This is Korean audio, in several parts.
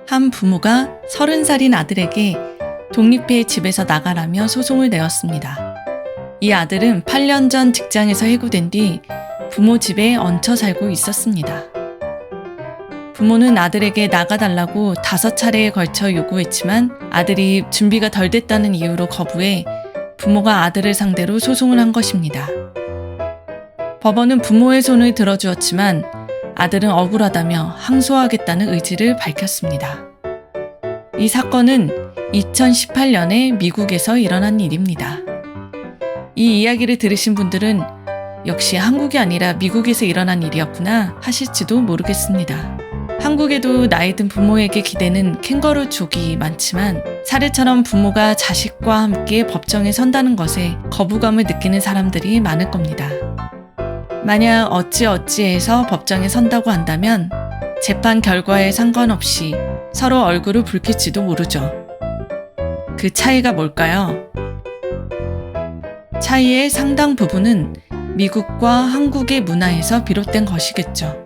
한 부모가 30살인 아들에게 독립해 집에서 나가라며 소송을 내었습니다. 이 아들은 8년 전 직장에서 해고된 뒤 부모 집에 얹혀 살고 있었습니다. 부모는 아들에게 나가달라고 5차례에 걸쳐 요구했지만 아들이 준비가 덜 됐다는 이유로 거부해 부모가 아들을 상대로 소송을 한 것입니다. 법원은 부모의 손을 들어주었지만 아들은 억울하다며 항소하겠다는 의지를 밝혔습니다. 이 사건은 2018년에 미국에서 일어난 일입니다. 이 이야기를 들으신 분들은 역시 한국이 아니라 미국에서 일어난 일이었구나 하실지도 모르겠습니다. 한국에도 나이 든 부모에게 기대는 캥거루족이 많지만 사례처럼 부모가 자식과 함께 법정에 선다는 것에 거부감을 느끼는 사람들이 많을 겁니다. 만약 어찌어찌해서 법정에 선다고 한다면 재판 결과에 상관없이 서로 얼굴을 붉힐지도 모르죠. 그 차이가 뭘까요? 차이의 상당 부분은 미국과 한국의 문화에서 비롯된 것이겠죠.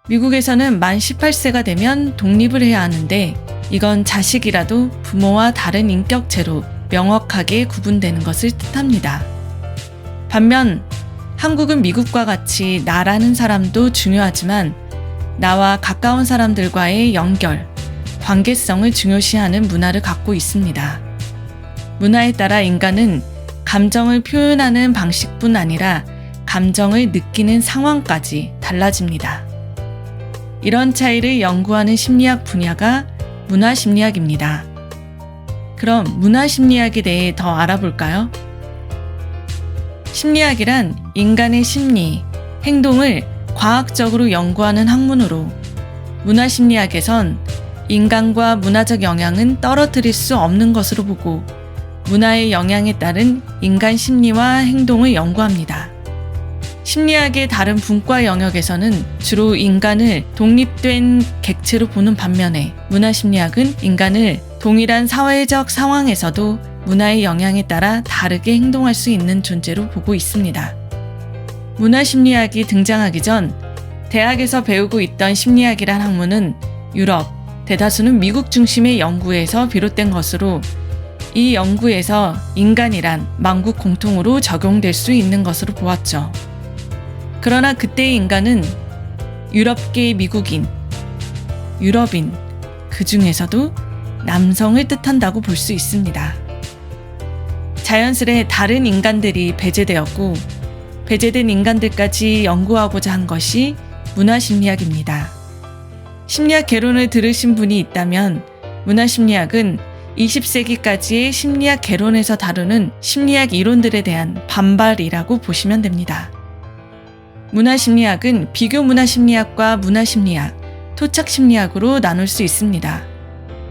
미국에서는 만 18세가 되면 독립을 해야 하는데 이건 자식이라도 부모와 다른 인격체로 명확하게 구분되는 것을 뜻합니다. 반면 한국은 미국과 같이 나라는 사람도 중요하지만 나와 가까운 사람들과의 연결, 관계성을 중요시하는 문화를 갖고 있습니다. 문화에 따라 인간은 감정을 표현하는 방식뿐 아니라 감정을 느끼는 상황까지 달라집니다. 이런 차이를 연구하는 심리학 분야가 문화심리학입니다. 그럼 문화심리학에 대해 더 알아볼까요? 심리학이란 인간의 심리, 행동을 과학적으로 연구하는 학문으로 문화심리학에선 인간과 문화적 영향은 떨어뜨릴 수 없는 것으로 보고 문화의 영향에 따른 인간 심리와 행동을 연구합니다. 심리학의 다른 분과 영역에서는 주로 인간을 독립된 객체로 보는 반면에 문화심리학은 인간을 동일한 사회적 상황에서도 문화의 영향에 따라 다르게 행동할 수 있는 존재로 보고 있습니다. 문화심리학이 등장하기 전 대학에서 배우고 있던 심리학이란 학문은 유럽, 대다수는 미국 중심의 연구에서 비롯된 것으로 이 연구에서 인간이란 만국 공통으로 적용될 수 있는 것으로 보았죠. 그러나 그때의 인간은 유럽계 미국인, 유럽인, 그 중에서도 남성을 뜻한다고 볼 수 있습니다. 자연스레 다른 인간들이 배제되었고 배제된 인간들까지 연구하고자 한 것이 문화심리학입니다. 심리학 개론을 들으신 분이 있다면 문화심리학은 20세기까지의 심리학 개론에서 다루는 심리학 이론들에 대한 반발이라고 보시면 됩니다. 문화심리학은 비교문화심리학과 문화심리학, 토착심리학으로 나눌 수 있습니다.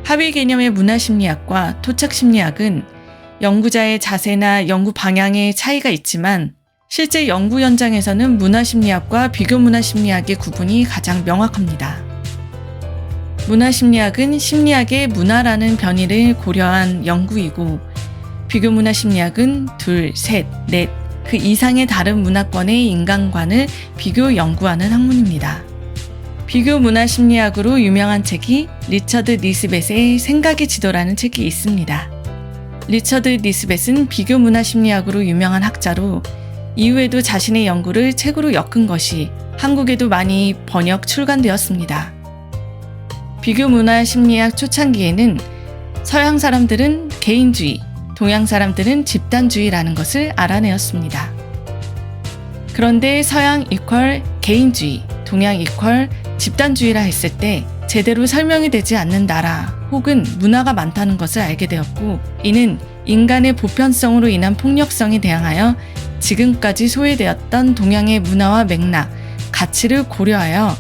하위 개념의 문화심리학과 토착심리학은 연구자의 자세나 연구 방향의 차이가 있지만 실제 연구 현장에서는 문화심리학과 비교문화심리학의 구분이 가장 명확합니다. 문화심리학은 심리학의 문화라는 변이를 고려한 연구이고 비교문화심리학은 2, 3, 4, 그 이상의 다른 문화권의 인간관을 비교 연구하는 학문입니다. 비교문화심리학으로 유명한 책이 리처드 니스벳의 생각의 지도라는 책이 있습니다. 리처드 니스벳은 비교문화심리학으로 유명한 학자로 이후에도 자신의 연구를 책으로 엮은 것이 한국에도 많이 번역 출간되었습니다. 비교문화심리학 초창기에는 서양 사람들은 개인주의, 동양 사람들은 집단주의라는 것을 알아내었습니다. 그런데 서양 이퀄 개인주의, 동양 이퀄 집단주의라 했을 때 제대로 설명이 되지 않는 나라 혹은 문화가 많다는 것을 알게 되었고 이는 인간의 보편성으로 인한 폭력성에 대항하여 지금까지 소외되었던 동양의 문화와 맥락, 가치를 고려하여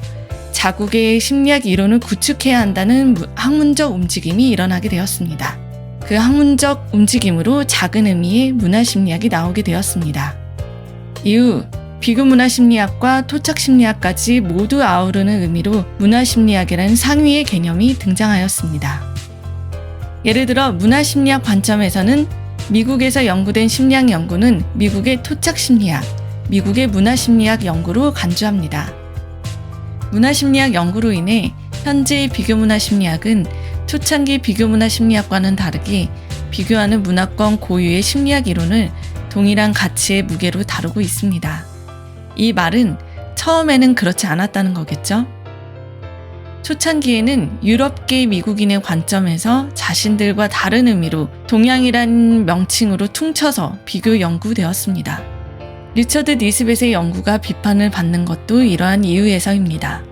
자국의 심리학 이론을 구축해야 한다는 학문적 움직임이 일어나게 되었습니다. 그 학문적 움직임으로 작은 의미의 문화심리학이 나오게 되었습니다. 이후 비교문화심리학과 토착심리학까지 모두 아우르는 의미로 문화심리학이라는 상위의 개념이 등장하였습니다. 예를 들어 문화심리학 관점에서는 미국에서 연구된 심리학 연구는 미국의 토착심리학, 미국의 문화심리학 연구로 간주합니다. 문화심리학 연구로 인해 현재의 비교문화 심리학은 초창기 비교문화 심리학과는 다르게 비교하는 문화권 고유의 심리학 이론을 동일한 가치의 무게로 다루고 있습니다. 이 말은 처음에는 그렇지 않았다는 거겠죠? 초창기에는 유럽계 미국인의 관점에서 자신들과 다른 의미로 동양이란 명칭으로 퉁쳐서 비교 연구되었습니다. 리처드 니스벳의 연구가 비판을 받는 것도 이러한 이유에서입니다.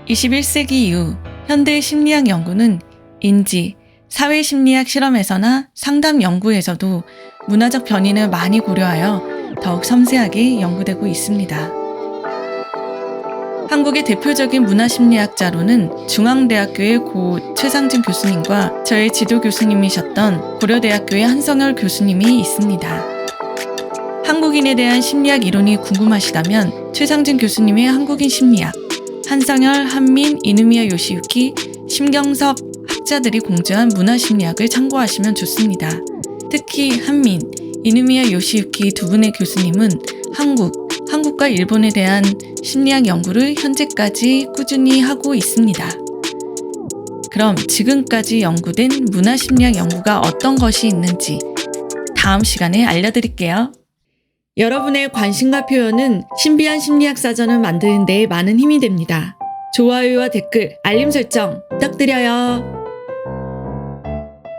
21세기 이후 현대 심리학 연구는 인지, 사회심리학 실험에서나 상담 연구에서도 문화적 변인을 많이 고려하여 더욱 섬세하게 연구되고 있습니다. 한국의 대표적인 문화심리학자로는 중앙대학교의 고 최상진 교수님과 저의 지도 교수님이셨던 고려대학교의 한성열 교수님이 있습니다. 한국인에 대한 심리학 이론이 궁금하시다면 최상진 교수님의 한국인 심리학, 한성열, 한민, 이누미야 요시유키, 심경섭 학자들이 공저한 문화심리학을 참고하시면 좋습니다. 특히 한민, 이누미야 요시유키 두 분의 교수님은 한국과 일본에 대한 심리학 연구를 현재까지 꾸준히 하고 있습니다. 그럼 지금까지 연구된 문화심리학 연구가 어떤 것이 있는지 다음 시간에 알려드릴게요. 여러분의 관심과 표현은 신비한 심리학 사전을 만드는 데 많은 힘이 됩니다. 좋아요와 댓글, 알림 설정 부탁드려요.